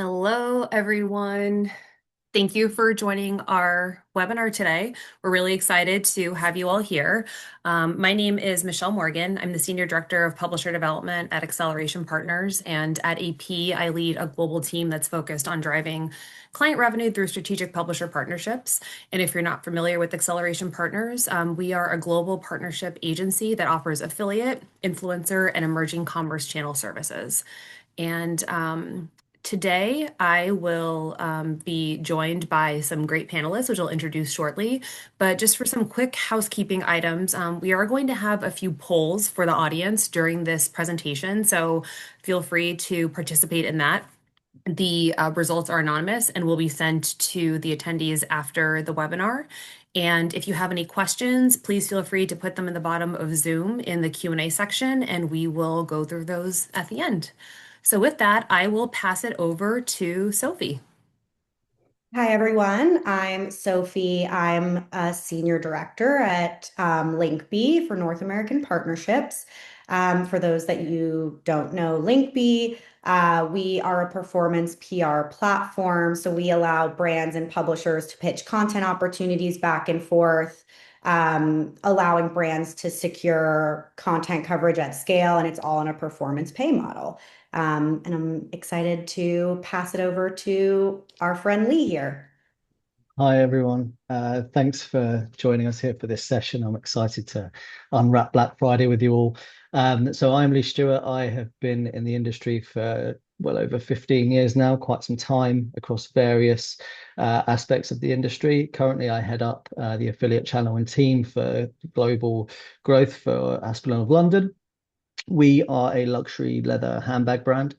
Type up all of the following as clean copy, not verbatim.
Hello, everyone. Thank you for joining our webinar today. We're really excited to have you all here. My name is Michelle Morgan. I'm the Senior Director of Publisher Development at Acceleration Partners, and at AP, I lead a global team that's focused on driving client revenue through strategic publisher partnerships. And if you're not familiar with Acceleration Partners, we are a global partnership agency that offers affiliate, influencer, and emerging commerce channel services. And Today, I will be joined by some great panelists, which I'll introduce shortly. But just for some quick housekeeping items, we are going to have a few polls for the audience during this presentation, so feel free to participate in that. The results are anonymous and will be sent to the attendees after the webinar. And if you have any questions, please feel free to put them in the bottom of Zoom in the Q&A section, and we will go through those at the end. So with that, I will pass it over to Sophie. Hi, everyone. I'm Sophie. I'm a senior director at Linkby for North American Partnerships. For those that you don't know, Linkby, we are a performance PR platform. So we allow brands and publishers to pitch content opportunities back and forth, allowing brands to secure content coverage at scale, and it's all on a performance pay model. And I'm excited to pass it over to our friend Lee here. Hi, everyone. Thanks for joining us here for this session. I'm excited to unwrap Black Friday with you all. So I'm Lee Stuart. I have been in the industry for well over 15 years now, quite some time across various aspects of the industry. Currently, I head up the affiliate channel and team for global growth for Aspinal of London. We are a luxury leather handbag brand.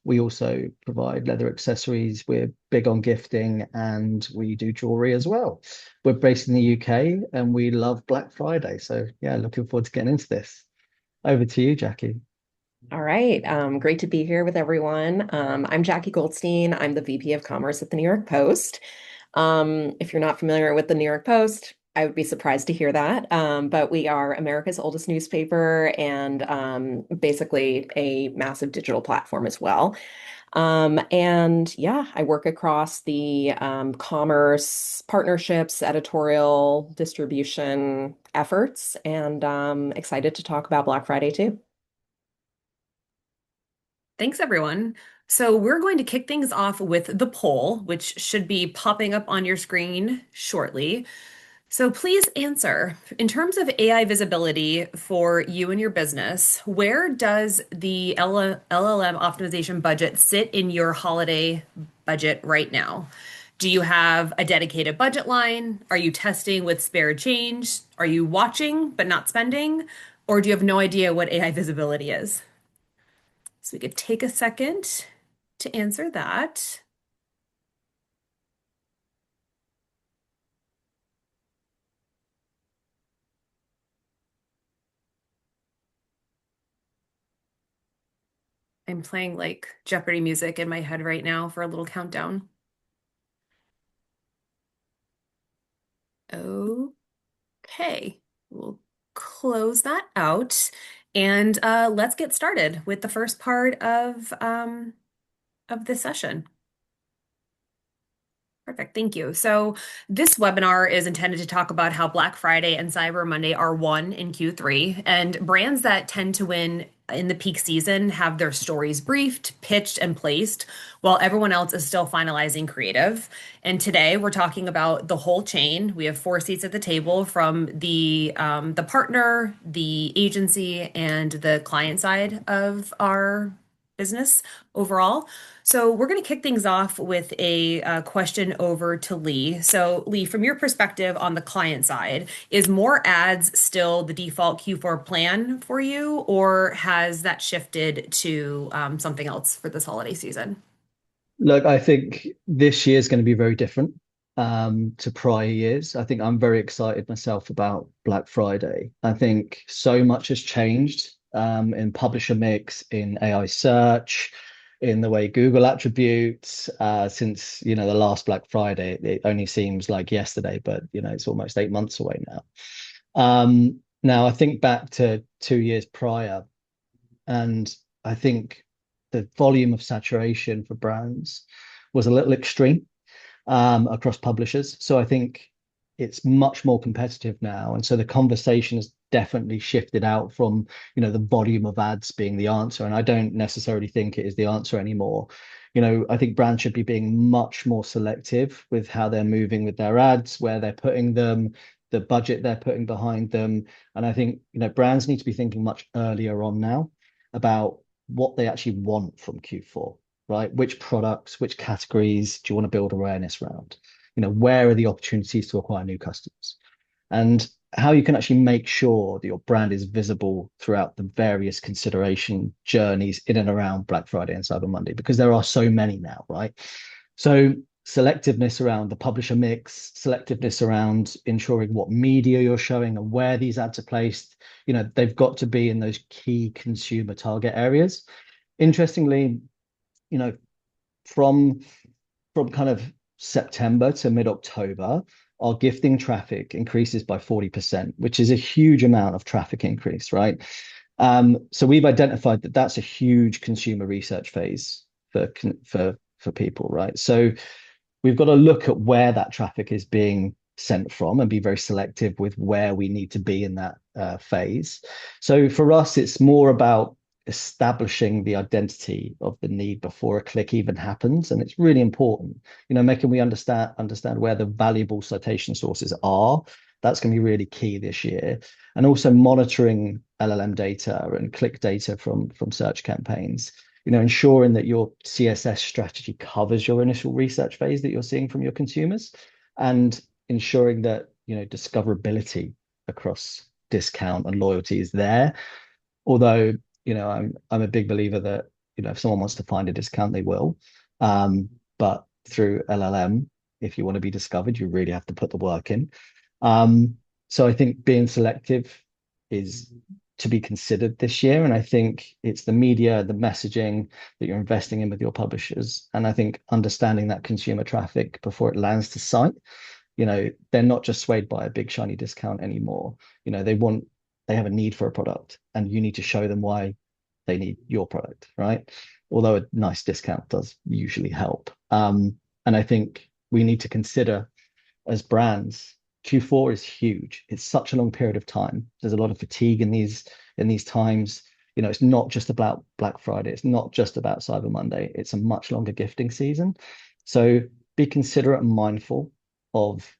We also provide leather accessories. We're big on gifting and we do jewelry as well. We're based in the UK and we love Black Friday. So yeah, looking forward to getting into this. Over to you, Jackie. All right. Great to be here with everyone. I'm Jackie Goldstein. I'm the VP of Commerce at the New York Post. If you're not familiar with the New York Post, I would be surprised to hear that. But we are America's oldest newspaper and basically a massive digital platform as well. And yeah, I work across the commerce, partnerships, editorial, distribution efforts, and excited to talk about Black Friday too. Thanks, everyone. So we're going to kick things off with the poll, which should be popping up on your screen shortly. So please answer. In terms of AI visibility for you and your business, where does the LLM optimization budget sit in your holiday budget right now? Do you have a dedicated budget line? Are you testing with spare change? Are you watching but not spending? Or do you have no idea what AI visibility is? So we could take a second to answer that. I'm playing like Jeopardy music in my head right now for a little countdown. Okay, we'll close that out and let's get started with the first part of this session. Perfect, thank you. So this webinar is intended to talk about how Black Friday and Cyber Monday are won in Q3, and brands that tend to win in the peak season have their stories briefed, pitched, and placed, while everyone else is still finalizing creative. And today we're talking about the whole chain. We have 4 seats at the table from the partner, the agency, and the client side of our business overall. So we're going to kick things off with a question over to Lee. So Lee, from your perspective on the client side, is more ads still the default Q4 plan for you, or has that shifted to something else for this holiday season? Look, I think this year is going to be very different to prior years. I think I'm very excited myself about Black Friday. I think so much has changed in publisher mix, in AI search, in the way Google attributes since the last Black Friday. It only seems like yesterday, but it's almost 8 months away now. Now I think back to 2 years prior, and I think the volume of saturation for brands was a little extreme across publishers. So I think it's much more competitive now. And so the conversation has definitely shifted out from, the volume of ads being the answer. And I don't necessarily think it is the answer anymore. I think brands should be being much more selective with how they're moving with their ads, where they're putting them, the budget they're putting behind them. And I think, brands need to be thinking much earlier on now about what they actually want from Q4, right? Which products, which categories do you want to build awareness around? Where are the opportunities to acquire new customers? And how you can actually make sure that your brand is visible throughout the various consideration journeys in and around Black Friday and Cyber Monday, because there are so many now, right? So selectiveness around the publisher mix, selectiveness around ensuring what media you're showing and where these ads are placed, they've got to be in those key consumer target areas. Interestingly, from kind of September to mid-October, our gifting traffic increases by 40%, which is a huge amount of traffic increase, right? So we've identified that that's a huge consumer research phase for people, right? So we've got to look at where that traffic is being sent from and be very selective with where we need to be in that phase. So for us, it's more about establishing the identity of the need before a click even happens, and it's really important. Making we understand where the valuable citation sources are. That's going to be really key this year, and also monitoring LLM data and click data from search campaigns. Ensuring that your CSS strategy covers your initial research phase that you're seeing from your consumers, and ensuring that discoverability across discount and loyalty is there. Although I'm a big believer that if someone wants to find a discount, they will. But through LLM, if you want to be discovered, you really have to put the work in. So I think being selective is to be considered this year, and I think it's the media, the messaging that you're investing in with your publishers, and I think understanding that consumer traffic before it lands to site. They're not just swayed by a big shiny discount anymore. They have a need for a product, and you need to show them why they need your product, right? Although a nice discount does usually help. And I think we need to consider, as brands, Q4 is huge. It's such a long period of time. There's a lot of fatigue in these times. It's not just about Black Friday. It's not just about Cyber Monday. It's a much longer gifting season. So be considerate and mindful of,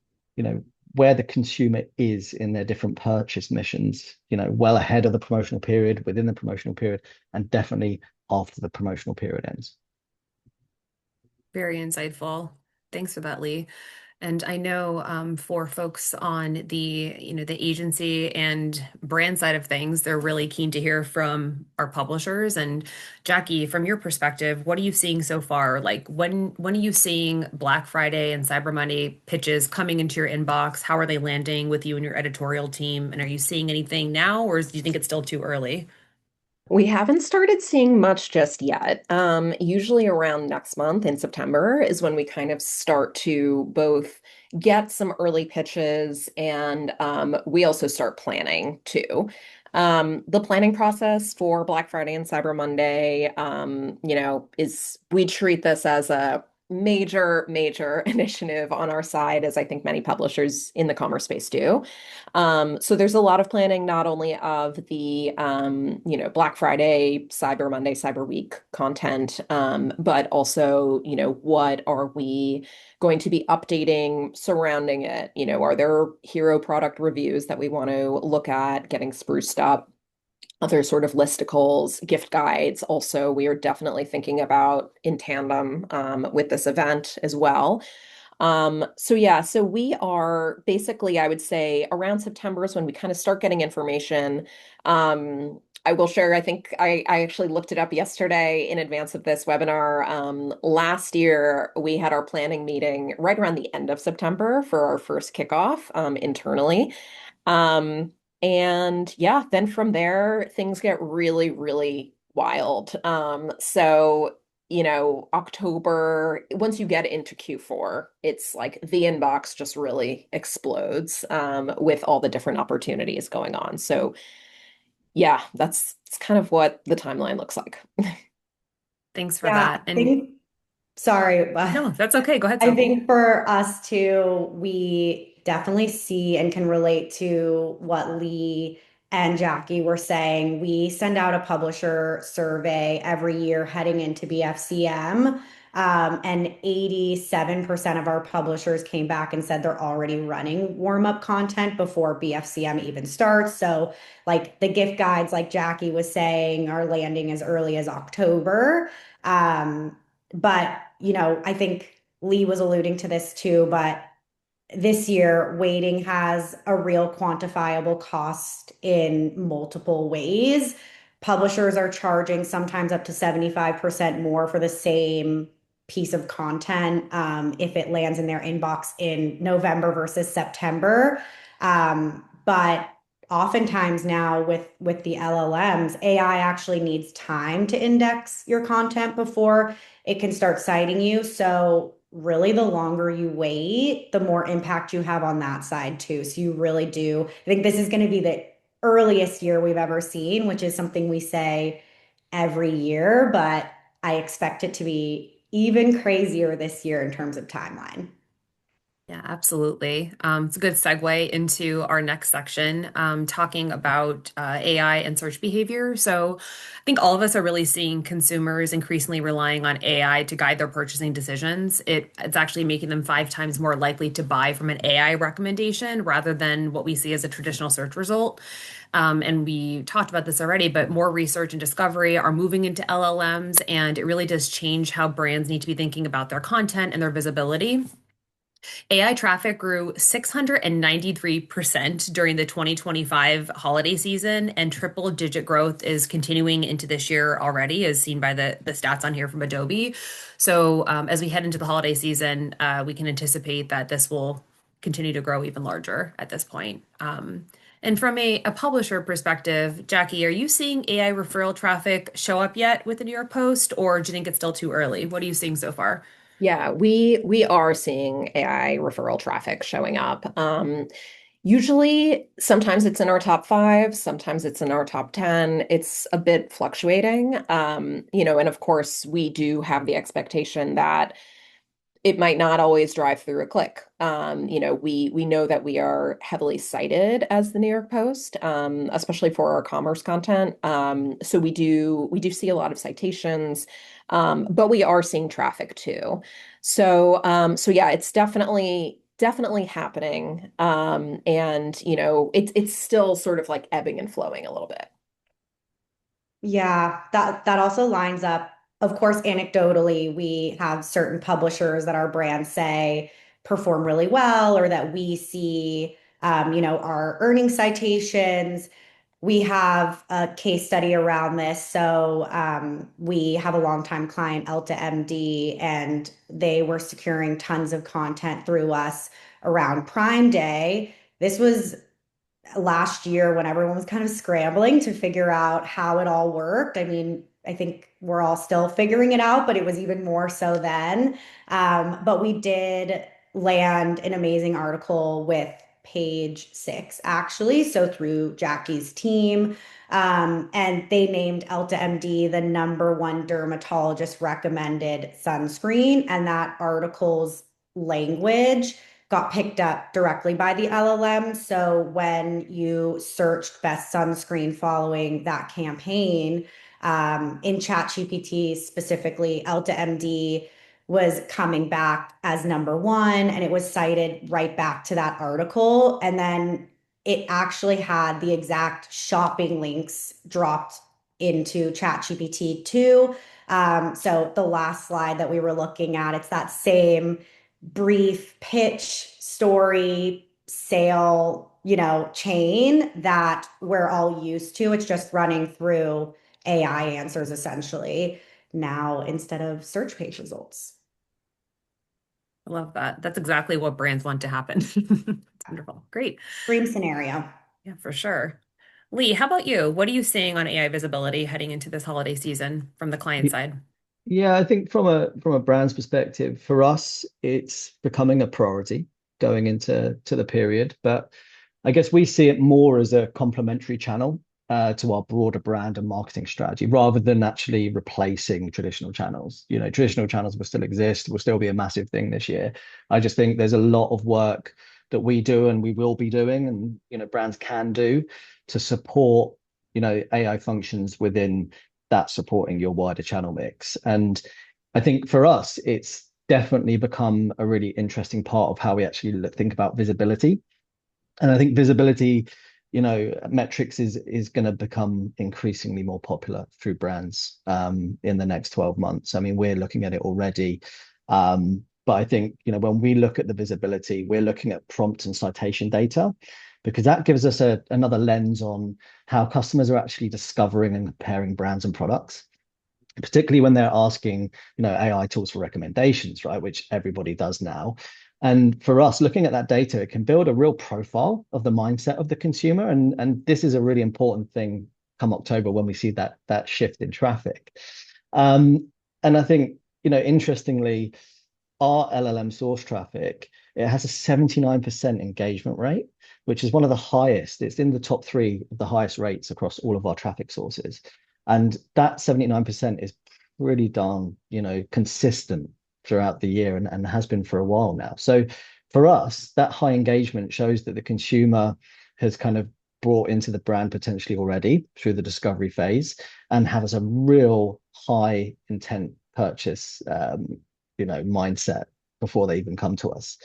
where the consumer is in their different purchase missions, well ahead of the promotional period, within the promotional period, and definitely after the promotional period ends. Very insightful. Thanks for that, Lee. And I know for folks on the agency and brand side of things, they're really keen to hear from our publishers. And Jackie, from your perspective, what are you seeing so far? Like when are you seeing Black Friday and Cyber Monday pitches coming into your inbox? How are they landing with you and your editorial team? And are you seeing anything now, or do you think it's still too early? We haven't started seeing much just yet. Usually around next month in September is when we kind of start to both get some early pitches and we also start planning too. The planning process for Black Friday and Cyber Monday, we treat this as a major initiative on our side, as I think many publishers in the commerce space do. So there's a lot of planning, not only of the Black Friday, Cyber Monday, Cyber Week content, but also what are we going to be updating surrounding it? Are there hero product reviews that we want to look at, getting spruced up? Other sort of listicles, gift guides. Also, we are definitely thinking about in tandem with this event as well. So we are basically, I would say, around September is when we kind of start getting information. I will share, I think I actually looked it up yesterday in advance of this webinar. Last year, we had our planning meeting right around the end of September for our first kickoff internally. And yeah, then from there, things get really, really wild. October, once you get into Q4, it's like the inbox just really explodes with all the different opportunities going on. So yeah, that's kind of what the timeline looks like. Thanks for Yeah, that. I And think, sorry, but no, that's okay. Go ahead, I Sophie. think for us too, we definitely see and can relate to what Lee and Jackie were saying. We send out a publisher survey every year heading into BFCM, and 87% of our publishers came back and said they're already running warm-up content before BFCM even starts. So, like the gift guides, like Jackie was saying, are landing as early as October. But, I think Lee was alluding to this too, but this year, waiting has a real quantifiable cost in multiple ways. Publishers are charging sometimes up to 75% more for the same piece of content if it lands in their inbox in November versus September. But oftentimes now with the LLMs, AI actually needs time to index your content before it can start citing you. So really the longer you wait, the more impact you have on that side too. So you really do. I think this is going to be the earliest year we've ever seen, which is something we say every year, but I expect it to be even crazier this year in terms of timeline. Yeah, absolutely. It's a good segue into our next section, talking about AI and search behavior. So I think all of us are really seeing consumers increasingly relying on AI to guide their purchasing decisions. It's actually making them 5 times more likely to buy from an AI recommendation rather than what we see as a traditional search result. And we talked about this already, but more research and discovery are moving into LLMs, and it really does change how brands need to be thinking about their content and their visibility. AI traffic grew 693% during the 2025 holiday season, and triple digit growth is continuing into this year already, as seen by the stats on here from Adobe. So, as we head into the holiday season, we can anticipate that this will continue to grow even larger at this point. And from a publisher perspective, Jackie, are you seeing AI referral traffic show up yet with the New York Post, or do you think it's still too early? What are you seeing so far? Yeah, we are seeing AI referral traffic showing up. Usually, sometimes it's in our top five, sometimes it's in our top 10. It's a bit fluctuating. And of course, we do have the expectation that it might not always drive through a click. We know that we are heavily cited as the New York Post, especially for our commerce content. So we do see a lot of citations, but we are seeing traffic too. So yeah, it's definitely happening. And it's still sort of like ebbing and flowing a little bit. Yeah, that also lines up. Of course, anecdotally, we have certain publishers that our brands say perform really well or that we see, our earning citations. We have a case study around this. So we have a longtime client, Elta MD, and they were securing tons of content through us around Prime Day. This was last year when everyone was kind of scrambling to figure out how it all worked. I mean, I think we're all still figuring it out, but it was even more so then. But we did land an amazing article with Page Six, actually. So through Jackie's team. And they named Elta MD the number one dermatologist recommended sunscreen. And that article's language got picked up directly by the LLM. So when you searched best sunscreen following that campaign, in ChatGPT specifically, Elta MD was coming back as number one, and it was cited right back to that article. And then it actually had the exact shopping links dropped into ChatGPT too. So the last slide that we were looking at, it's that same brief pitch story sale chain that we're all used to. It's just running through AI answers essentially now instead of search page results. I love that. That's exactly what brands want to happen. It's wonderful. Great. Dream scenario. Yeah, for sure. Lee, how about you? What are you seeing on AI visibility heading into this holiday season from the client Y- side? Yeah, I think from a brand's perspective, for us, it's becoming a priority going into the period. But I guess we see it more as a complementary channel. to our broader brand and marketing strategy rather than actually replacing traditional channels. Traditional channels will still exist, will still be a massive thing this year. I just think there's a lot of work that we do and we will be doing, and brands can do to support AI functions within that, supporting your wider channel mix. And I think for us, it's definitely become a really interesting part of how we actually think about visibility. And I think visibility, metrics is going to become increasingly more popular through brands in the next 12 months. I mean, we're looking at it already. But I think, when we look at the visibility, we're looking at prompt and citation data, because that gives us another lens on how customers are actually discovering and comparing brands and products, particularly when they're asking, AI tools for recommendations, right? Which everybody does now. And for us, looking at that data, it can build a real profile of the mindset of the consumer. And this is a really important thing come October when we see that shift in traffic. And I think, interestingly, our LLM source traffic, it has a 79% engagement rate, which is one of the highest. It's in the top three of the highest rates across all of our traffic sources. And that 79% is pretty darn, consistent throughout the year and has been for a while now. So for us, that high engagement shows that the consumer has kind of brought into the brand potentially already through the discovery phase and has a real high intent purchase, mindset before they even come to us.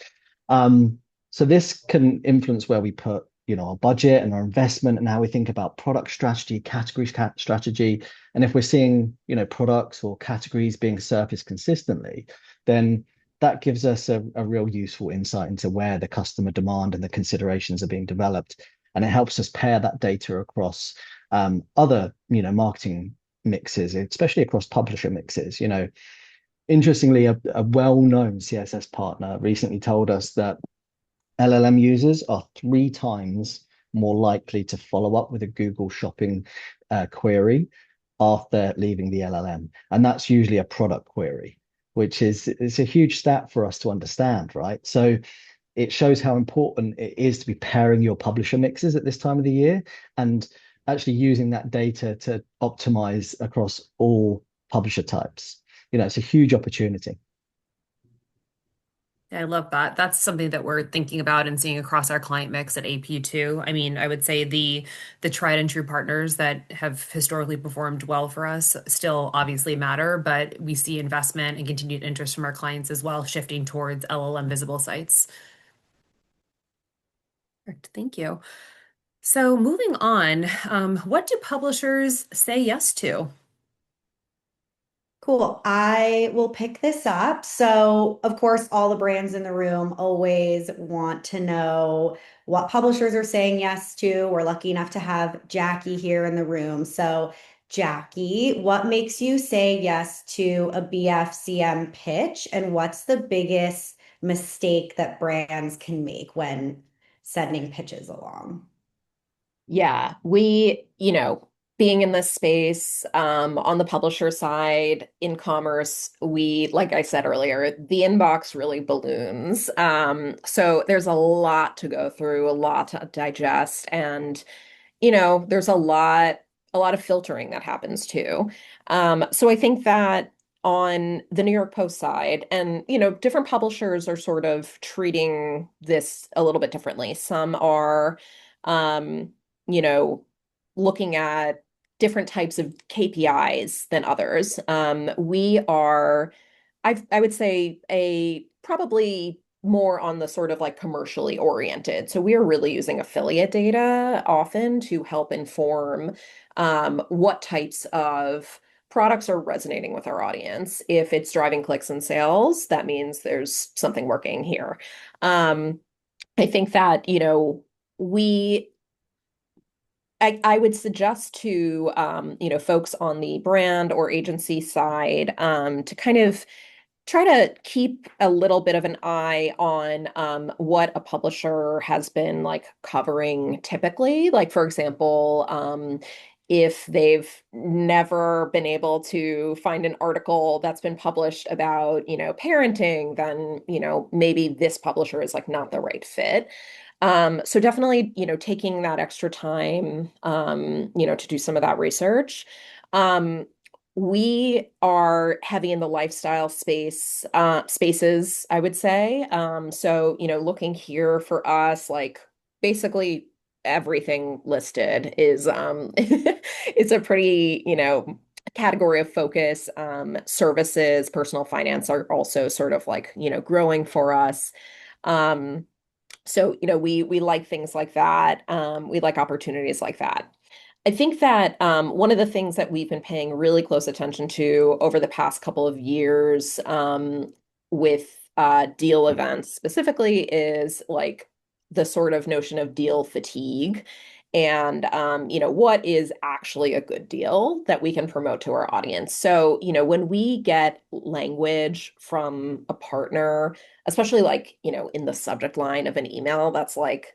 So this can influence where we put, our budget and our investment and how we think about product strategy, category strategy. And if we're seeing, products or categories being surfaced consistently, then that gives us a real useful insight into where the customer demand and the considerations are being developed. And it helps us pair that data across other, marketing mixes, especially across publisher mixes. Interestingly, a well-known CSS partner recently told us that LLM users are 3 times more likely to follow up with a Google shopping query after leaving the LLM. And that's usually a product query, which it's a huge stat for us to understand, right? So it shows how important it is to be pairing your publisher mixes at this time of the year and actually using that data to optimize across all publisher types. It's a huge opportunity. I love that. That's something that we're thinking about and seeing across our client mix at AP too. I mean, I would say the tried and true partners that have historically performed well for us still obviously matter, but we see investment and continued interest from our clients as well, shifting towards LLM visible sites. Perfect. Thank you. So moving on, what do publishers say yes to? Cool. I will pick this up. So, of course, all the brands in the room always want to know what publishers are saying yes to. We're lucky enough to have Jackie here in the room. So, Jackie, what makes you say yes to a BFCM pitch, and what's the biggest mistake that brands can make when sending pitches along? Yeah, being in this space, on the publisher side in commerce, like I said earlier, the inbox really balloons. So there's a lot to go through, a lot to digest, and there's a lot of filtering that happens too. So I think that on the New York Post side, and different publishers are sort of treating this a little bit differently. Some are, um, you know, looking at different types of KPIs than others. We are, I would say, a probably more on the sort of like commercially oriented. So we are really using affiliate data often to help inform what types of products are resonating with our audience. If it's driving clicks and sales, that means there's something working here. Um, I think that, we I would suggest to folks on the brand or agency side to kind of try to keep a little bit of an eye on what a publisher has been like covering typically. Like, for example, if they've never been able to find an article that's been published about, parenting, then, maybe this publisher is like not the right fit. So definitely, taking that extra time, to do some of that research. Um, we are heavy in the lifestyle spaces, I would say. So, looking here for us, like basically everything listed is it's a pretty, category of focus. Services, personal finance are also sort of like, growing for us. Um, so, we like things like that. We like opportunities like that. I think that one of the things that we've been paying really close attention to over the past couple of years with deal events specifically is like the sort of notion of deal fatigue and what is actually a good deal that we can promote to our audience. So, when we get language from a partner, especially like, in the subject line of an email that's like,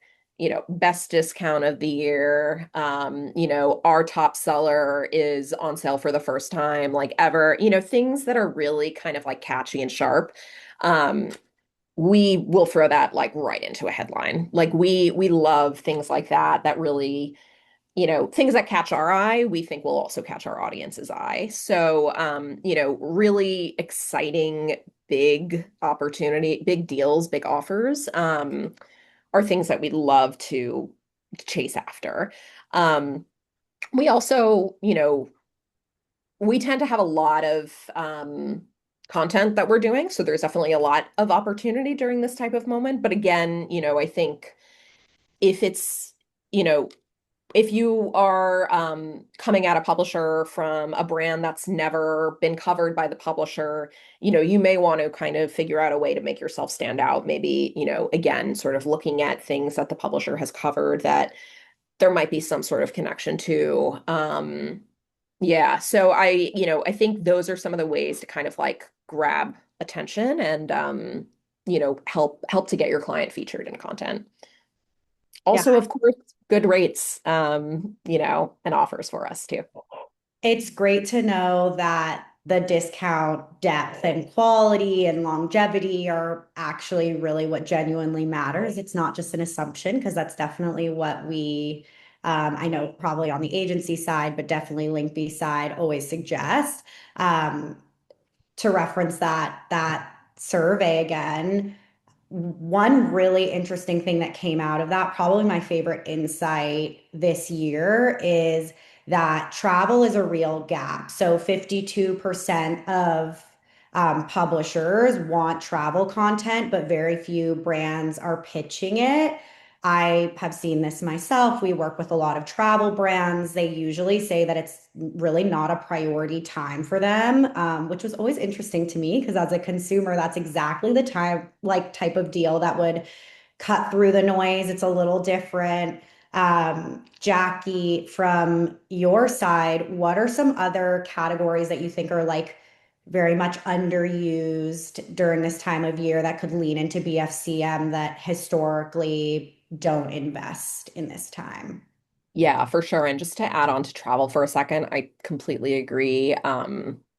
best discount of the year. Our top seller is on sale for the first time, like ever, things that are really kind of like catchy and sharp. Um, we will throw that like right into a headline. Like we love things like that, that really, things that catch our eye, we think will also catch our audience's eye. So, really exciting, big opportunity, big deals, big offers. Are things that we love to chase after. Um, we also, we tend to have a lot of content that we're doing. So there's definitely a lot of opportunity during this type of moment. But again, I think if it's, you know, if you are coming at a publisher from a brand that's never been covered by the publisher, you may want to kind of figure out a way to make yourself stand out. Maybe, again, sort of looking at things that the publisher has covered that there might be some sort of connection to. Yeah, so I think those are some of the ways to kind of like grab attention and help to get your client featured in content. Yeah. Also, of course, good rates, and offers for us too. It's great to know that the discount depth and quality and longevity are actually really what genuinely matters. It's not just an assumption, because that's definitely what I know probably on the agency side, but definitely Linkby side always suggest. Um, to reference that survey again, one really interesting thing that came out of that, probably my favorite insight this year, is that travel is a real gap. So 52% of publishers want travel content, but very few brands are pitching it. I have seen this myself. We work with a lot of travel brands. They usually say that it's really not a priority time for them, which was always interesting to me because as a consumer, that's exactly the type of deal that would cut through the noise. It's a little different. Jackie, from your side, what are some other categories that you think are like very much underused during this time of year that could lean into BFCM that historically don't invest in this time? Yeah, for sure. And just to add on to travel for a second, I completely agree.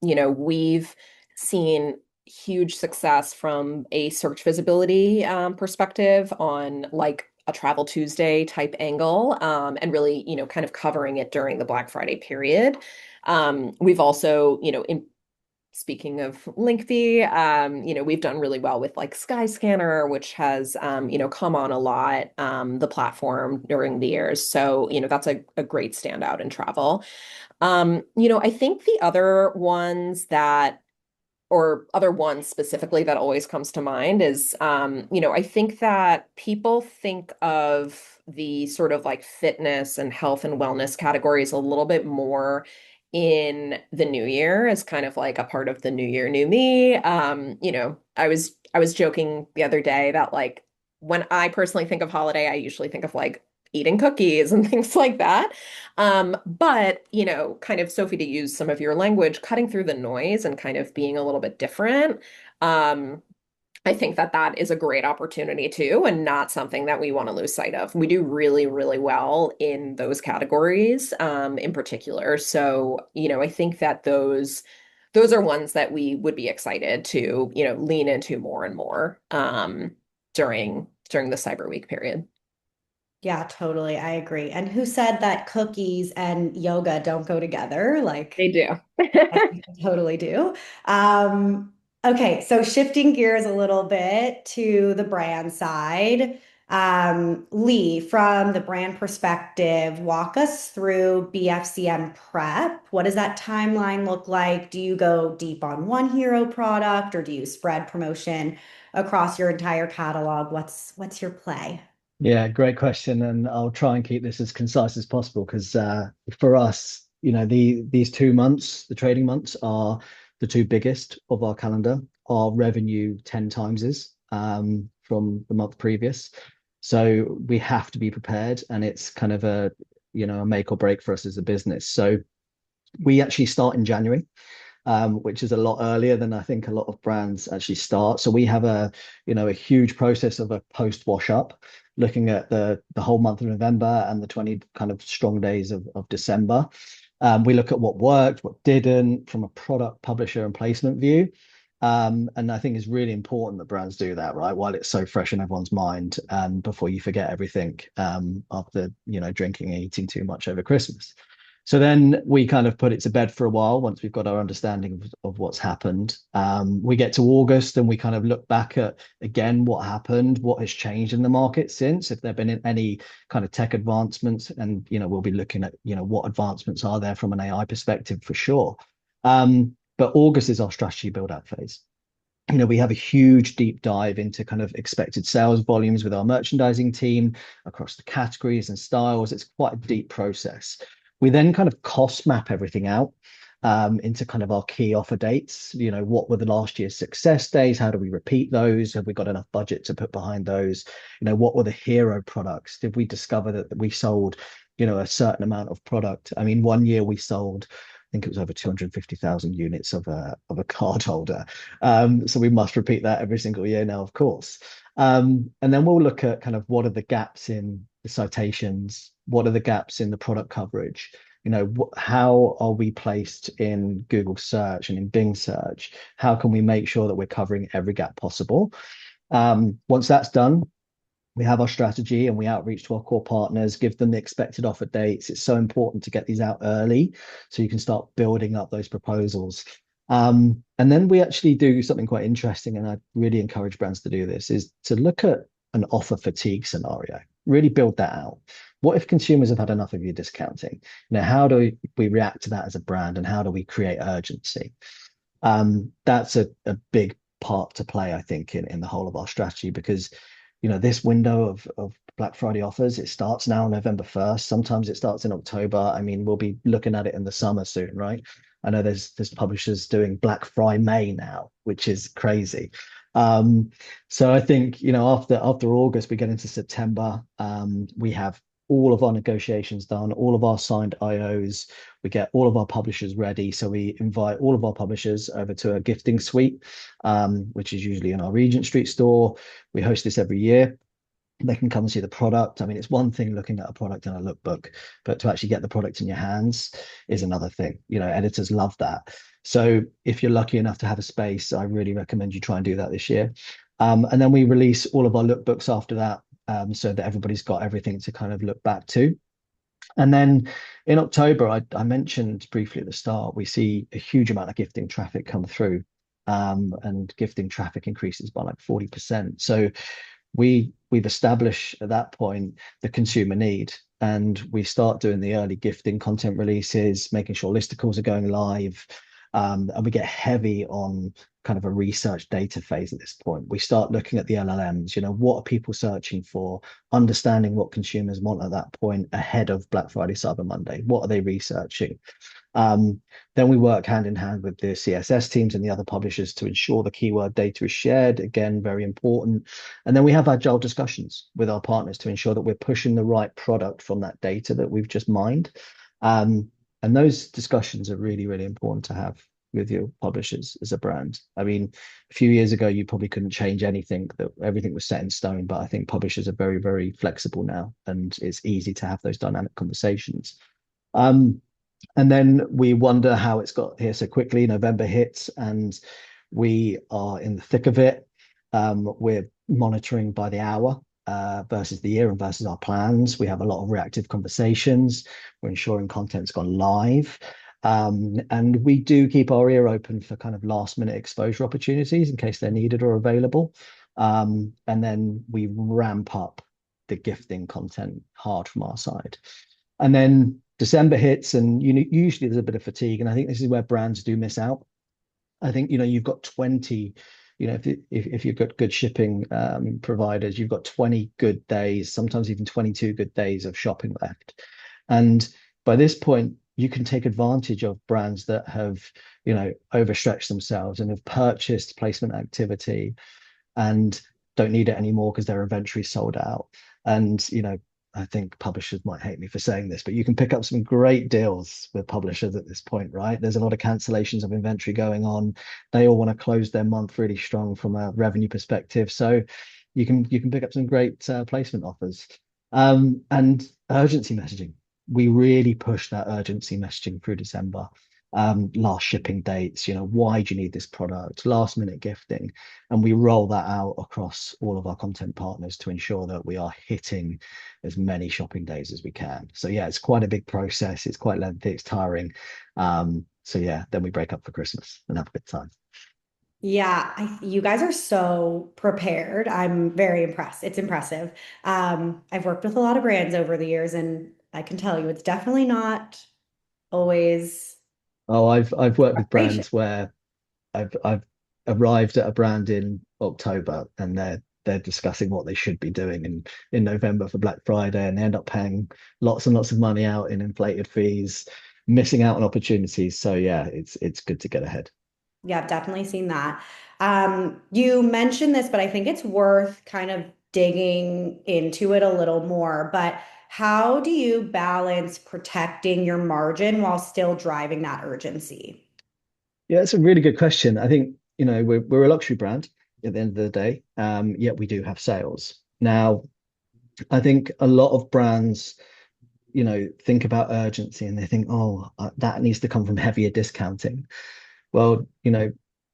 We've seen huge success from a search visibility perspective on like a Travel Tuesday type angle, and really, kind of covering it during the Black Friday period. We've also, speaking of Linkby, we've done really well with like Skyscanner, which has, come on a lot, the platform during the years. So, that's a great standout in travel. I think the other ones specifically that always comes to mind is, I think that people think of the sort of like fitness and health and wellness categories a little bit more in the new year as kind of like a part of the new year, new me. I was joking the other day that like when I personally think of holiday, I usually think of like eating cookies and things like that. But, kind of Sophie, to use some of your language, cutting through the noise and kind of being a little bit different. Um, I think that that is a great opportunity too, and not something that we want to lose sight of. We do really, really well in those categories, in particular. So, I think that those are ones that we would be excited to, lean into more and more during the Cyber Week period. Yeah, totally. I agree. And who said that cookies and yoga don't go together? Like, They do. I think I totally do. Um, okay, so shifting gears a little bit to the brand side. Lee, from the brand perspective, walk us through BFCM prep. What does that timeline look like? Do you go deep on one hero product or do you spread promotion across your entire catalog? What's your play? Yeah, great question, and I'll try and keep this as concise as possible because for us, these 2 months, the trading months, are the two biggest of our calendar. Our revenue 10 times is from the month previous, so we have to be prepared, and it's kind of a make or break for us as a business. So we actually start in January, which is a lot earlier than I think a lot of brands actually start. So we have a huge process of a post wash up, looking at the whole month of November and the 20 kind of strong days of December. We look at what worked, what didn't, from a product, publisher, and placement view. And I think it's really important that brands do that, right? While it's so fresh in everyone's mind, before you forget everything, after drinking and eating too much over Christmas. So then we kind of put it to bed for a while once we've got our understanding of what's happened. We get to August and we kind of look back at, again, what happened, what has changed in the market since, if there have been any kind of tech advancements. And, we'll be looking at, what advancements are there from an AI perspective for sure. But August is our strategy build out phase. We have a huge deep dive into kind of expected sales volumes with our merchandising team across the categories and styles. It's quite a deep process. We then kind of cost map everything out into kind of our key offer dates. What were the last year's success days? How do we repeat those? Have we got enough budget to put behind those? What were the hero products? Did we discover that we sold, a certain amount of product? I mean, one year we sold, I think it was over 250,000 units of a card holder. So we must repeat that every single year now, of course. And then we'll look at kind of what are the gaps in the citations, what are the gaps in the product coverage, how are we placed in Google search and in Bing search? How can we make sure that we're covering every gap possible? Once that's done, we have our strategy and we outreach to our core partners, give them the expected offer dates. It's so important to get these out early so you can start building up those proposals. And then we actually do something quite interesting, and I really encourage brands to do this, is to look at an offer fatigue scenario, really build that out. What if consumers have had enough of your discounting? How do we react to that as a brand, and how do we create urgency? That's a big part to play, I think, in the whole of our strategy, because this window of Black Friday offers, it starts now November 1st. Sometimes it starts in October. I mean, we'll be looking at it in the summer soon, right? I know there's publishers doing Black Friday May now, which is crazy. So I think, after August, we get into September. We have all of our negotiations done, all of our signed IOs. We get all of our publishers ready. So we invite all of our publishers over to a gifting suite, which is usually in our Regent Street store. We host this every year. They can come and see the product. I mean, it's one thing looking at a product in a lookbook, but to actually get the product in your hands is another thing. Editors love that. So if you're lucky enough to have a space, I really recommend you try and do that this year. And then we release all of our lookbooks after that, so that everybody's got everything to kind of look back to. And then in October, I mentioned briefly at the start, we see a huge amount of gifting traffic come through, and gifting traffic increases by like 40%. So we've established at that point the consumer need, and we start doing the early gifting content releases, making sure listicles are going live, and we get heavy on kind of a research data phase at this point. We start looking at the LLMs, what are people searching for, understanding what consumers want at that point ahead of Black Friday, Cyber Monday. What are they researching? Then we work hand in hand with the CSS teams and the other publishers to ensure the keyword data is shared. Again, very important. And then we have agile discussions with our partners to ensure that we're pushing the right product from that data that we've just mined. And those discussions are really, really important to have with your publishers as a brand. I mean, a few years ago, you probably couldn't change anything, that everything was set in stone, but I think publishers are very, very flexible now, and it's easy to have those dynamic conversations. And then we wonder how it's got here so quickly. November hits and we are in the thick of it. We're monitoring by the hour versus the year and versus our plans. We have a lot of reactive conversations. We're ensuring content's gone live. And we do keep our ear open for kind of last minute exposure opportunities in case they're needed or available. And then we ramp up the gifting content hard from our side. And then December hits, and usually there's a bit of fatigue. And I think this is where brands do miss out. I think you've got 20, if you've got good shipping providers, you've got 20 good days, sometimes even 22 good days of shopping left. And by this point, you can take advantage of brands that have, overstretched themselves and have purchased placement activity and don't need it anymore because their inventory sold out. And, I think publishers might hate me for saying this, but you can pick up some great deals with publishers at this point, right? There's a lot of cancellations of inventory going on. They all want to close their month really strong from a revenue perspective. So you can pick up some great placement offers. And urgency messaging. We really push that urgency messaging through December. Last shipping dates, why do you need this product? Last minute gifting. And we roll that out across all of our content partners to ensure that we are hitting as many shopping days as we can. So yeah, it's quite a big process. It's quite lengthy, it's tiring. So yeah, then we break up for Christmas and have a good time. Yeah, you guys are so prepared. I'm very impressed. It's impressive. I've worked with a lot of brands over the years, and I can tell you it's definitely not always Oh, I've worked with preparation. brands where I've arrived at a brand in October and they're discussing what they should be doing in November for Black Friday, and they end up paying lots and lots of money out in inflated fees, missing out on opportunities. So yeah, it's good to get ahead. Yeah, I've definitely seen that. You mentioned this, but I think it's worth kind of digging into it a little more. But how do you balance protecting your margin while still driving that urgency? Yeah, it's a really good question. I think, we're a luxury brand at the end of the day, yet we do have sales. Now, I think a lot of brands, think about urgency and they think, oh, that needs to come from heavier discounting. Well,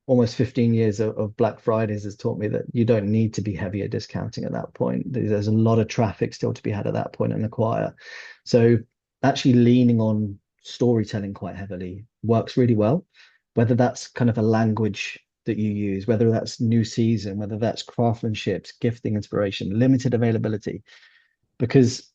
almost 15 years of Black Fridays has taught me that you don't need to be heavier discounting at that point. There's a lot of traffic still to be had at that point and acquire. So actually leaning on storytelling quite heavily works really well, whether that's kind of a language that you use, whether that's new season, whether that's craftsmanship, gifting inspiration, limited availability, because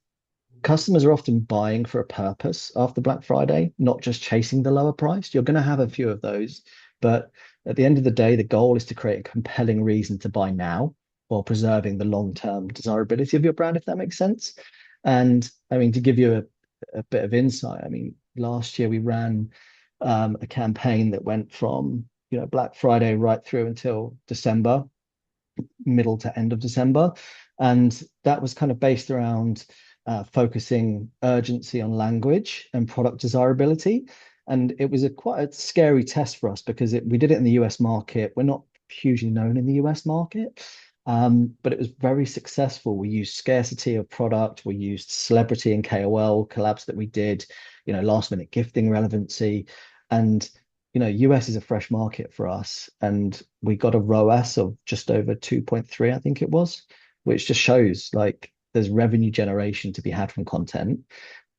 customers are often buying for a purpose after Black Friday, not just chasing the lower price. You're going to have a few of those, but at the end of the day, the goal is to create a compelling reason to buy now while preserving the long-term desirability of your brand, if that makes sense. And I mean, to give you a bit of insight, I mean, last year we ran a campaign that went from Black Friday right through until December, middle to end of December, and that was kind of based around focusing urgency on language and product desirability. And it was quite a scary test for us because we did it in the US market. We're not hugely known in the US market, but it was very successful. We used scarcity of product. We used celebrity and KOL collabs that we did, last minute gifting relevancy. And, US is a fresh market for us. And we got a ROAS of just over 2.3, I think it was, which just shows like there's revenue generation to be had from content.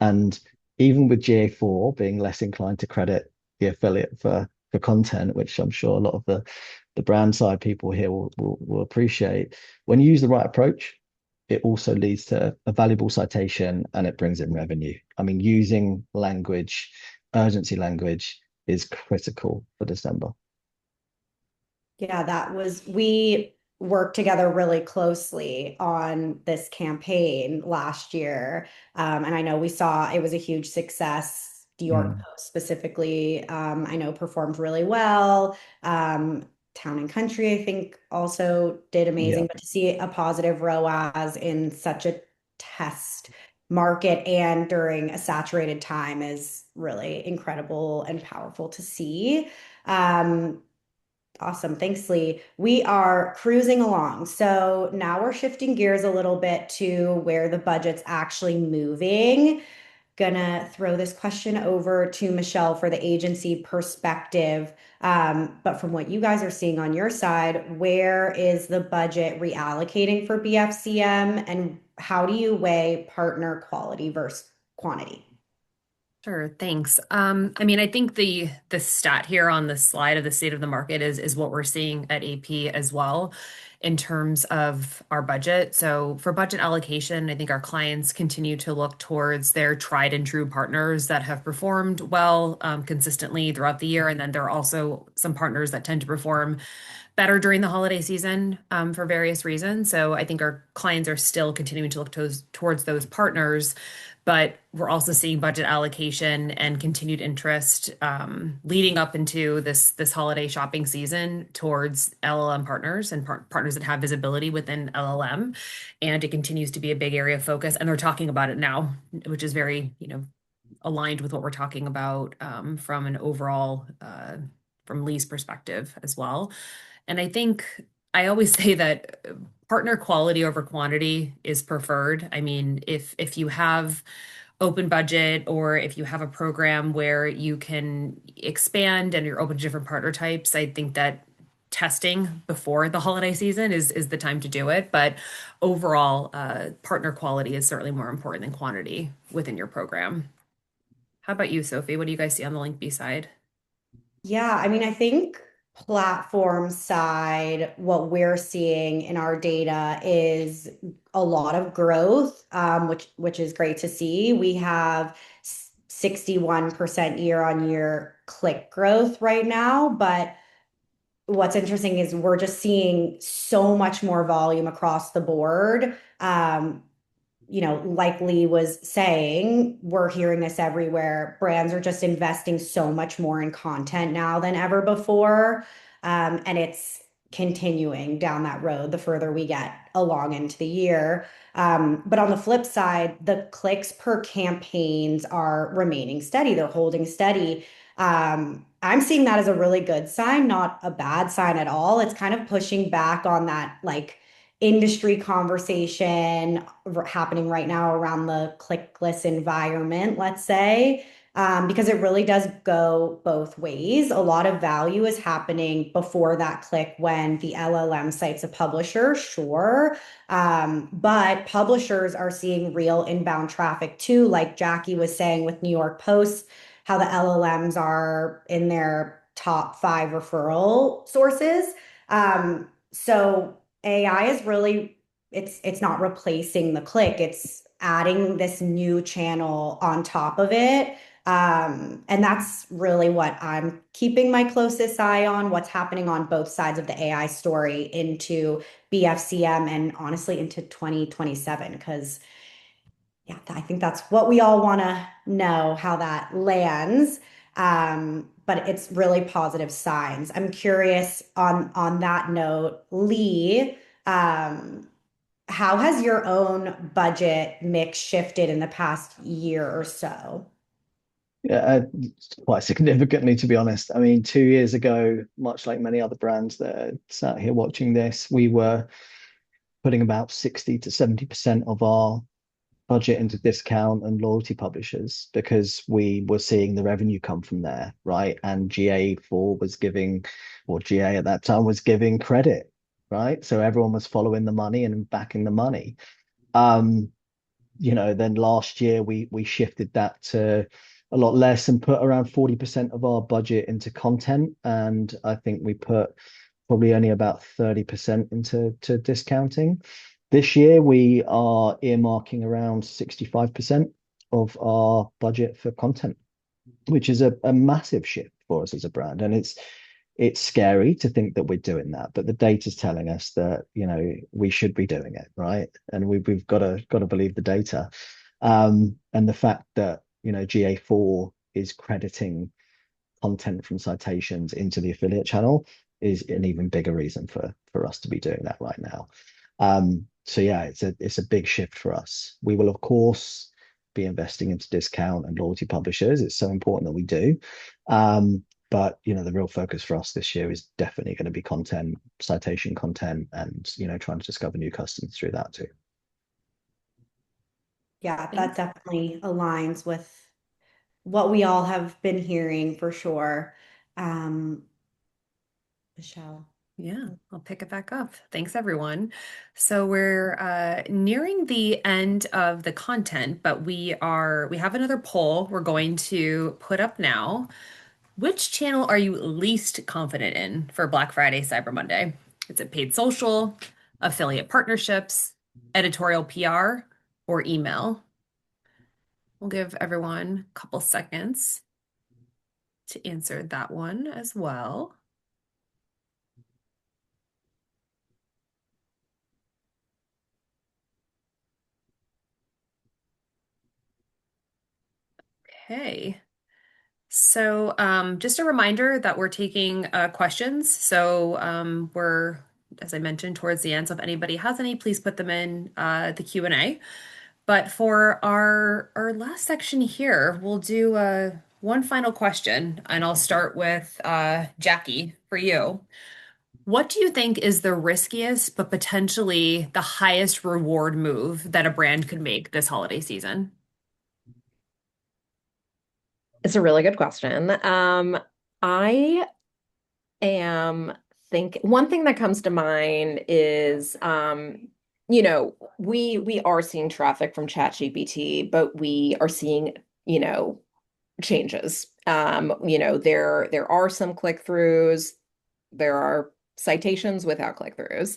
And even with GA4 being less inclined to credit the affiliate for content, which I'm sure a lot of the brand side people here will appreciate, when you use the right approach, it also leads to a valuable citation and it brings in revenue. I mean, using language, urgency language is critical for December. Yeah, we worked together really closely on this campaign last year. And I know we saw it was a huge success. New York Mm. Post specifically, I know performed really well. Town and Country, I think, also did Yeah. amazing. But to see a positive ROAS in such a test market and during a saturated time is really incredible and powerful to see. Awesome. Thanks, Lee. We are cruising along. So now we're shifting gears a little bit to where the budget's actually moving. gonna throw this question over to Michelle for the agency perspective. But from what you guys are seeing on your side, where is the budget reallocating for BFCM, and how do you weigh partner quality versus quantity? Sure, thanks. I think the stat here on the slide of the state of the market is what we're seeing at AP as well in terms of our budget. So for budget allocation, I think our clients continue to look towards their tried and true partners that have performed well consistently throughout the year. And then there are also some partners that tend to perform better during the holiday season for various reasons. So I think our clients are still continuing to look towards those partners, but we're also seeing budget allocation and continued interest leading up into this holiday shopping season towards LLM partners and partners that have visibility within LLM, and it continues to be a big area of focus. And they're talking about it now, which is very aligned with what we're talking about from an overall from Lee's perspective as well. And I think I always say that partner quality over quantity is preferred. I mean, if you have open budget or if you have a program where you can expand and you're open to different partner types, I think that testing before the holiday season is the time to do it. But overall, partner quality is certainly more important than quantity within your program. How about you, Sophie? What do you guys see on the Linkby side? Yeah, I mean, I think platform side, what we're seeing in our data is a lot of growth, which is great to see. We have 61% year on year click growth right now, but what's interesting is we're just seeing so much more volume across the board. Like Lee was saying, we're hearing this everywhere. Brands are just investing so much more in content now than ever before. And it's continuing down that road the further we get along into the year. But on the flip side, the clicks per campaigns are remaining steady. They're holding steady. I'm seeing that as a really good sign, not a bad sign at all. It's kind of pushing back on that like industry conversation happening right now around the clickless environment, let's say, because it really does go both ways. A lot of value is happening before that click when the LLM cites a publisher, sure. But publishers are seeing real inbound traffic too, like Jackie was saying with New York Post, how the LLMs are in their top 5 referral sources. So AI is really it's not replacing the click, it's adding this new channel on top of it. And that's really what I'm keeping my closest eye on, what's happening on both sides of the AI story into BFCM and honestly into 2027, because yeah, I think that's what we all want to know how that lands. But it's really positive signs. I'm curious on that note, Lee, how has your own budget mix shifted in the past year or so? Yeah, quite significantly, to be honest. I mean, 2 years ago, much like many other brands that are sat here watching this, we were putting about 60 to 70% of our budget into discount and loyalty publishers because we were seeing the revenue come from there, right? And GA4 was giving, or GA at that time was giving credit, right? So everyone was following the money and backing the money. Then last year we shifted that to a lot less and put around 40% of our budget into content. And I think we put probably only about 30% into discounting. This year, we are earmarking around 65% of our budget for content, which is a massive shift for us as a brand. And it's scary to think that we're doing that, but the data's telling us that, we should be doing it, right? And we've got to believe the data. And the fact that, GA4 is crediting content from citations into the affiliate channel is an even bigger reason for us to be doing that right now. So yeah, it's a big shift for us. We will of course be investing into discount and loyalty publishers. It's so important that we do. But the real focus for us this year is definitely going to be content, citation content, and trying to discover new customers through that too. Yeah, that Thanks. definitely aligns with what we all have been hearing for sure. Um, Michelle. Yeah, I'll pick it back up. Thanks, everyone. So we're nearing the end of the content, but we have another poll we're going to put up now. Which channel are you least confident in for Black Friday, Cyber Monday? Is it paid social, affiliate partnerships, editorial PR, or email? We'll give everyone a couple seconds to answer that one as well. Okay. So, just a reminder that we're taking questions. So, as I mentioned, towards the end. So, if anybody has any, please put them in the Q&A. But for our last section here, we'll do one final question, and I'll start with Jackie for you. What do you think is the riskiest but potentially the highest reward move that a brand could make this holiday season? It's a really good question. I am think one thing that comes to mind is we are seeing traffic from ChatGPT, but we are seeing, changes. There are some click-throughs, there are citations without click-throughs.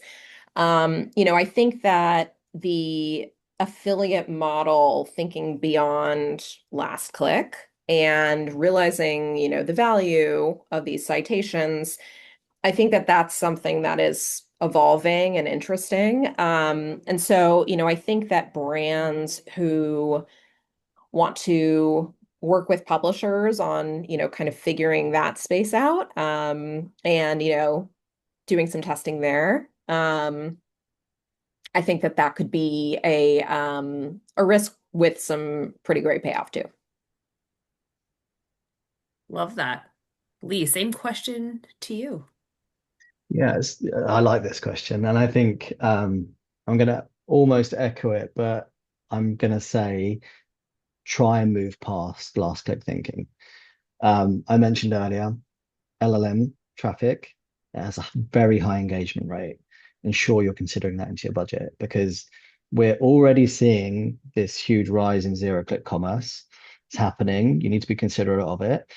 I think that the affiliate model, thinking beyond last click and realizing, the value of these citations, I think that that's something that is evolving and interesting. And so, I think that brands who want to work with publishers on, kind of figuring that space out, and, doing some testing there. I think that that could be a risk with some pretty great payoff too. Love that. Lee, same question to you. Yes, I like this question, and I think I'm going to almost echo it, but I'm going to say try and move past last click thinking. I mentioned earlier LLM traffic, it has a very high engagement rate. Ensure you're considering that into your budget because we're already seeing this huge rise in zero click commerce. It's happening. You need to be considerate of it.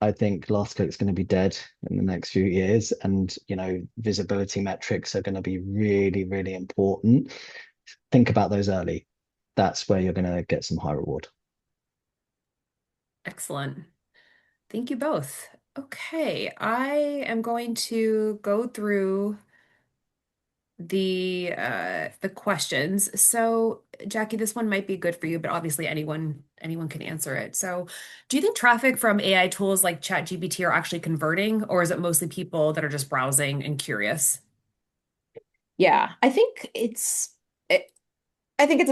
I think last click is going to be dead in the next few years, and visibility metrics are going to be really, really important. Think about those early. That's where you're going to get some high reward. Excellent. Thank you both. Okay, I am going to go through the questions. So, Jackie, this one might be good for you, but obviously anyone can answer it. So, do you think traffic from AI tools like ChatGPT are actually converting, or is it mostly people that are just browsing and curious? Yeah, I think it's a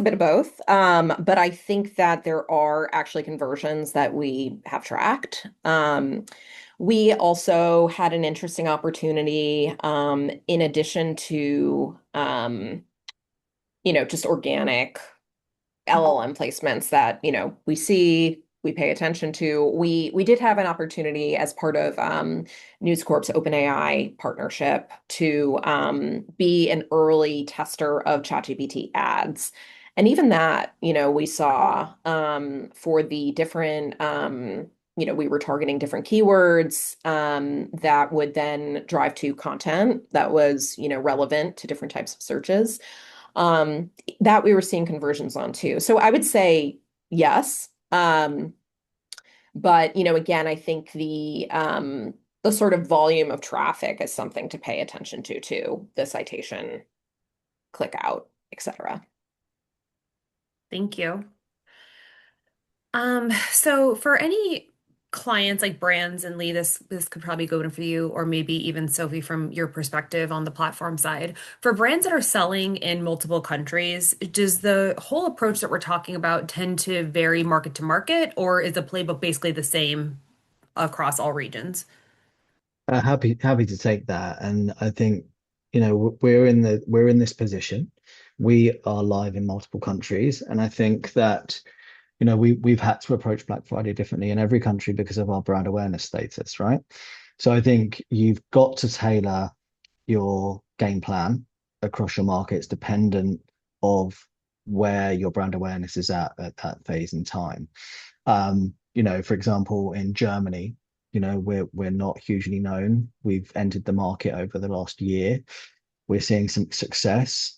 bit of both. But I think that there are actually conversions that we have tracked. We also had an interesting opportunity, in addition to just organic LLM placements that, we pay attention to. We did have an opportunity as part of News Corp's OpenAI partnership to be an early tester of ChatGPT ads. And even that, we saw for the different we were targeting different keywords that would then drive to content that was, relevant to different types of searches. That we were seeing conversions on too. So I would say yes. But again, I think the sort of volume of traffic is something to pay attention to too, the citation, click out, etc. Thank you. So for any clients like brands and Lee, this could probably go in for you, or maybe even Sophie from your perspective on the platform side. For brands that are selling in multiple countries, does the whole approach that we're talking about tend to vary market to market, or is the playbook basically the same across all regions? Happy to take that, and I think we're in this position. We are live in multiple countries, and I think that we've had to approach Black Friday differently in every country because of our brand awareness status, right? So I think you've got to tailor your game plan across your markets dependent of where your brand awareness is at that phase in time. For example, in Germany, we're not hugely known. We've entered the market over the last year. We're seeing some success.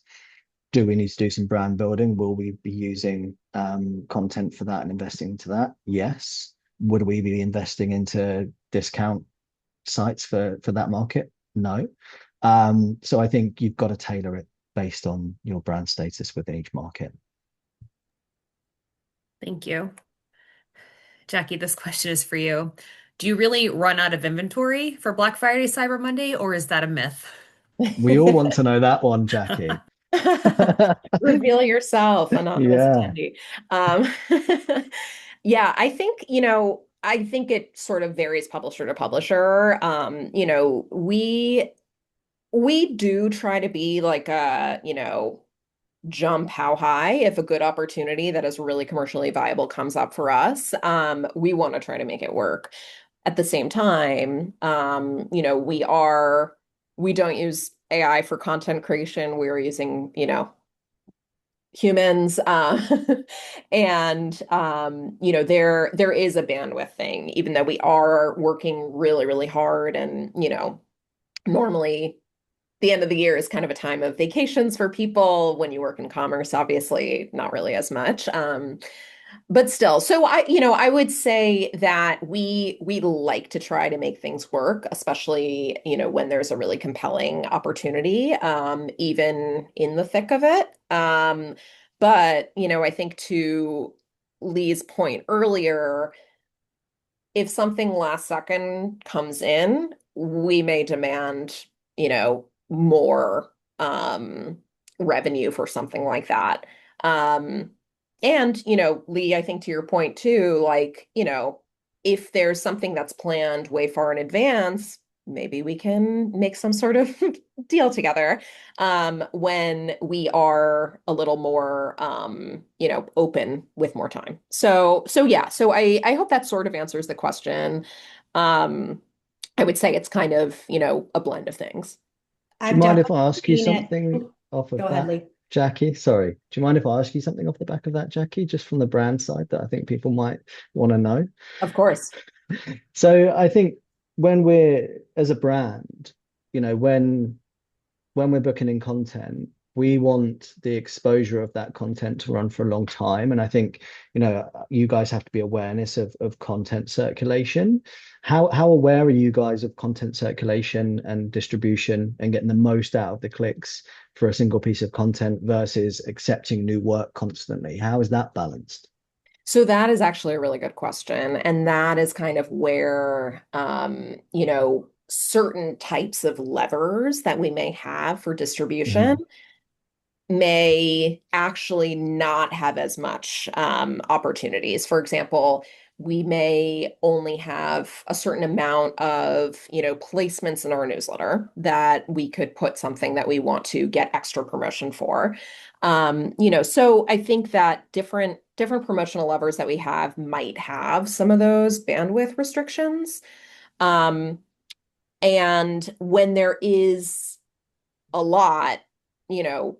Do we need to do some brand building? Will we be using content for that and investing into that? Yes. Would we be investing into discount sites for that market? No. So I think you've got to tailor it based on your brand status within each market. Thank you. Jackie, this question is for you. Do you really run out of inventory for Black Friday, Cyber Monday, or is that a myth? We all want to know that one, Jackie. Reveal yourself, anonymous Yeah. attendee. Um, yeah, I think it sort of varies publisher to publisher. We do try to be like jump how high if a good opportunity that is really commercially viable comes up for us. We want to try to make it work. At the same time, we don't use AI for content creation. We're using, humans. And there is a bandwidth thing, even though we are working really, really hard and, normally the end of the year is kind of a time of vacations for people. When you work in commerce, obviously not really as much. But still, so I would say that we like to try to make things work, especially, when there's a really compelling opportunity, even in the thick of it. But, I think to Lee's point earlier, if something last second comes in, we may demand, more revenue for something like that. Um, and, Lee, I think to your point too, like, if there's something that's planned way far in advance, maybe we can make some sort of deal together when we are a little more, open with more time. So yeah, so I hope that sort of answers the question. Um, I would say it's kind of, a blend of things. Do you I've mind definitely if I ask you seen it. something Oh, off of go ahead, that, Lee. Jackie? Sorry. Do you mind if I ask you something off the back of that, Jackie, just from the brand side that I think people might want to know? Of course. So I think when we're as a brand, when we're booking in content, we want the exposure of that content to run for a long time. And I think, you guys have to be awareness of content circulation. How aware are you guys of content circulation and distribution and getting the most out of the clicks for a single piece of content versus accepting new work constantly? How is that balanced? So that is actually a really good question. And that is kind of where, certain types of levers that we may have for distribution Mhm. may actually not have as much opportunities. For example, we may only have a certain amount of, placements in our newsletter that we could put something that we want to get extra promotion for. So I think that different promotional levers that we have might have some of those bandwidth restrictions. Um, and when there is a lot, you know,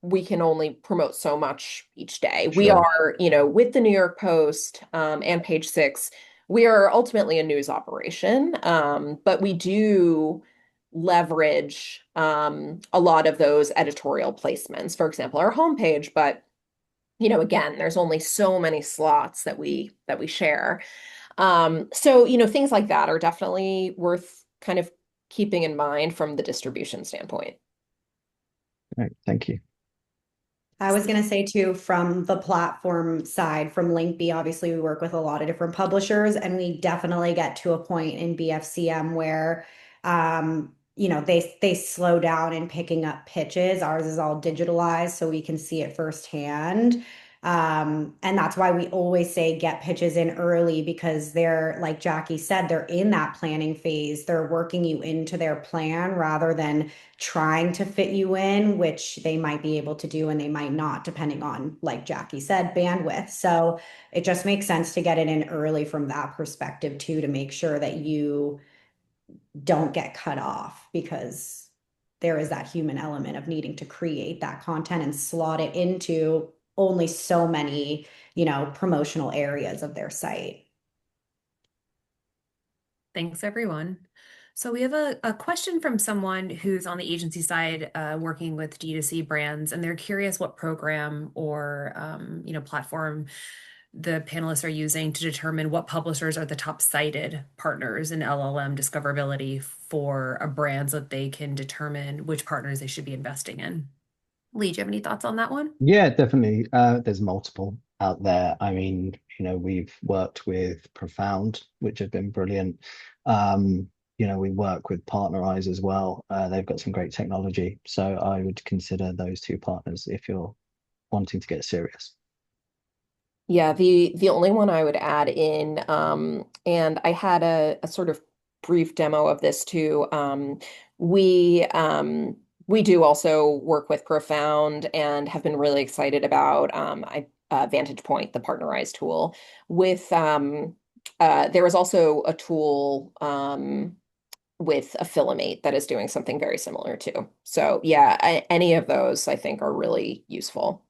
we can only promote so much each day. We Sure. are, with the New York Post and Page Six, we are ultimately a news operation, but we do leverage a lot of those editorial placements. For example, our homepage, but again, there's only so many slots that we share. So, things like that are definitely worth kind of keeping in mind from the distribution standpoint. Right. Thank you. I was going to say too, from the platform side, from Linkby, obviously we work with a lot of different publishers, and we definitely get to a point in BFCM where, they slow down in picking up pitches. Ours is all digitalized, so we can see it firsthand. And that's why we always say get pitches in early because they're, like Jackie said, they're in that planning phase. They're working you into their plan rather than trying to fit you in, which they might be able to do and they might not, depending on, like Jackie said, bandwidth. So it just makes sense to get it in early from that perspective too, to make sure that you don't get cut off because there is that human element of needing to create that content and slot it into only so many, promotional areas of their site. Thanks, everyone. So we have a question from someone who's on the agency side working with D2C brands, and they're curious what program or platform the panelists are using to determine what publishers are the top cited partners in LLM discoverability for a brand so that they can determine which partners they should be investing in. Lee, do you have any thoughts on that one? Yeah, definitely. There's multiple out there. I mean, we've worked with Profound, which have been brilliant. We work with Partnerize as well. They've got some great technology. So I would consider those two partners if you're wanting to get serious. Yeah, the only one I would add in, and I had a sort of brief demo of this too. We do also work with Profound and have been really excited about Vantage Point, the partnerized tool. With there is also a tool with Affiliate that is doing something very similar too. So yeah, any of those I think are really useful.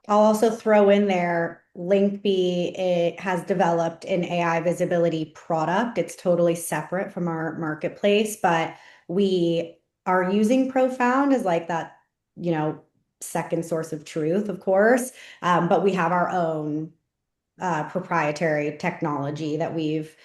I'll also throw in there Linkby. It has developed an AI visibility product. It's totally separate from our marketplace, but we are using Profound as like that, you know, second source of truth, of course. But we have our own proprietary technology that we've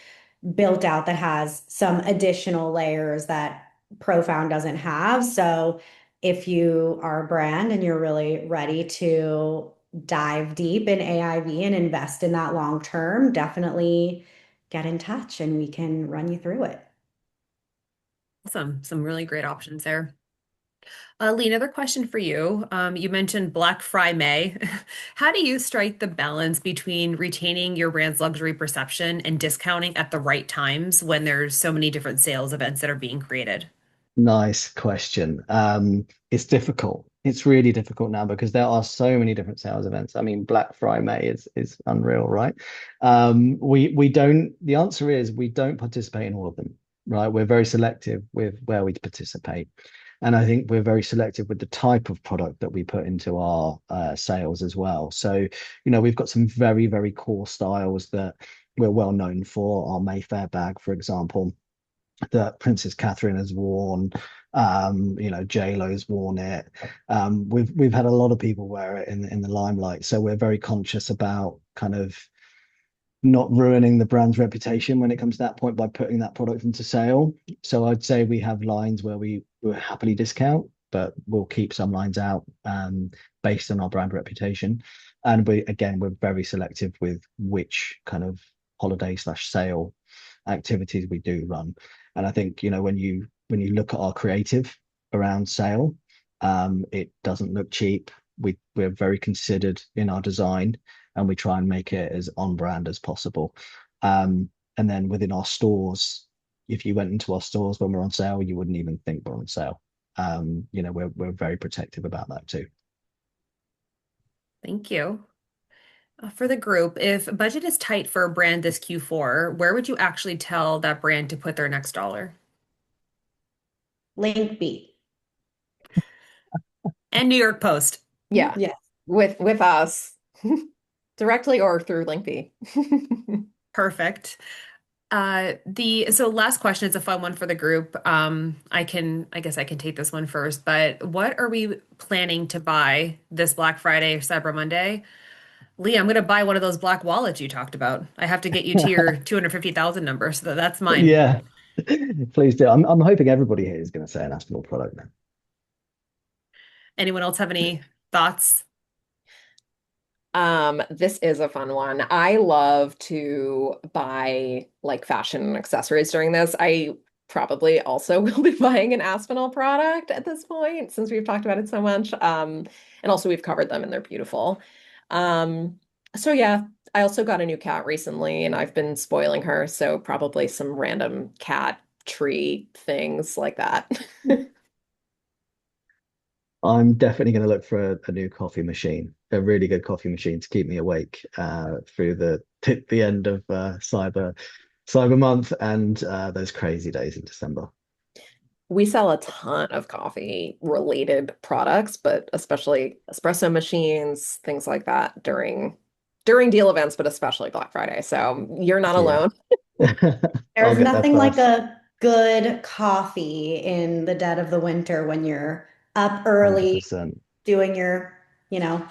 built out that has some additional layers that Profound doesn't have. So if you are a brand and you're really ready to dive deep in AIV and invest in that long term, definitely get in touch and we can run you through it. Awesome. Some really great options there. Lee, another question for you. You mentioned Black Friday. How do you strike the balance between retaining your brand's luxury perception and discounting at the right times when there's so many different sales events that are being created? Nice question. It's difficult. It's really difficult now because there are so many different sales events. I mean, Black Friday is unreal, right? We don't. The answer is we don't participate in all of them, right? We're very selective with where we participate, and I think we're very selective with the type of product that we put into our sales as well. So, we've got some very, very core styles that we're well known for. Our Mayfair bag, for example, that Princess Catherine has worn. J-Lo's worn it. We've had a lot of people wear it in the limelight. So we're very conscious about kind of not ruining the brand's reputation when it comes to that point by putting that product into sale. So I'd say we have lines where we will happily discount, but we'll keep some lines out based on our brand reputation. And we're very selective with which kind of holiday/sale activities we do run. And I think, when you look at our creative around sale, it doesn't look cheap. We're very considered in our design and we try and make it as on brand as possible. And then within our stores, if you went into our stores when we're on sale, you wouldn't even think we're on sale. We're very protective about that too. Thank you. For the group, if budget is tight for a brand this Q4, where would you actually tell that brand to put their next dollar? Linkby. And New York Post. Yeah, Yeah. with us directly or through Linkby. Perfect. So last question is a fun one for the group. I guess I can take this one first, but what are we planning to buy this Black Friday or Cyber Monday? Lee, I'm going to buy one of those black wallets you talked about. I have to get you to your 250,000 number, so that's mine. Yeah, please do. I'm hoping everybody here is going to say an Aspinal product now. Anyone else have any thoughts? This is a fun one. I love to buy like fashion accessories during this. I probably also will be buying an Aspinall product at this point since we've talked about it so much. And also we've covered them and they're beautiful. Um, so yeah, I also got a new cat recently and I've been spoiling her, so probably some random cat treat things like that. I'm definitely going to look for a new coffee machine, a really good coffee machine to keep me awake through the end of Cyber Month and those crazy days in December. We sell a ton of coffee related products, but especially espresso machines, things like that during deal events, but especially Black Friday. So you're not Yeah. alone. I'll There's get there nothing like first. a good coffee in the dead of the winter when you're up early 100%. doing your, you know,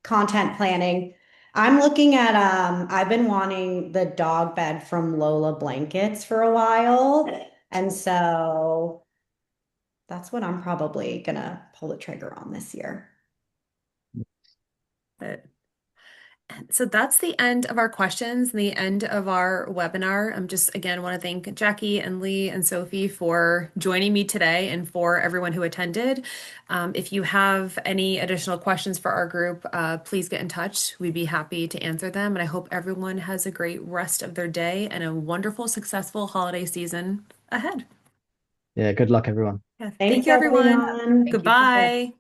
content planning. I'm looking at I've been wanting the dog bed from Lola Blankets for a while. And so that's what I'm probably gonna pull the trigger on this year. But so that's the end of our questions and the end of our webinar. I'm just again want to thank Jackie and Lee and Sophie for joining me today and for everyone who attended. If you have any additional questions for our group, please get in touch. We'd be happy to answer them. And I hope everyone has a great rest of their day and a wonderful, successful holiday season ahead. Yeah, good luck, everyone. Yeah, thank Thanks, you, everyone. everyone. Thank you. Take care. Goodbye.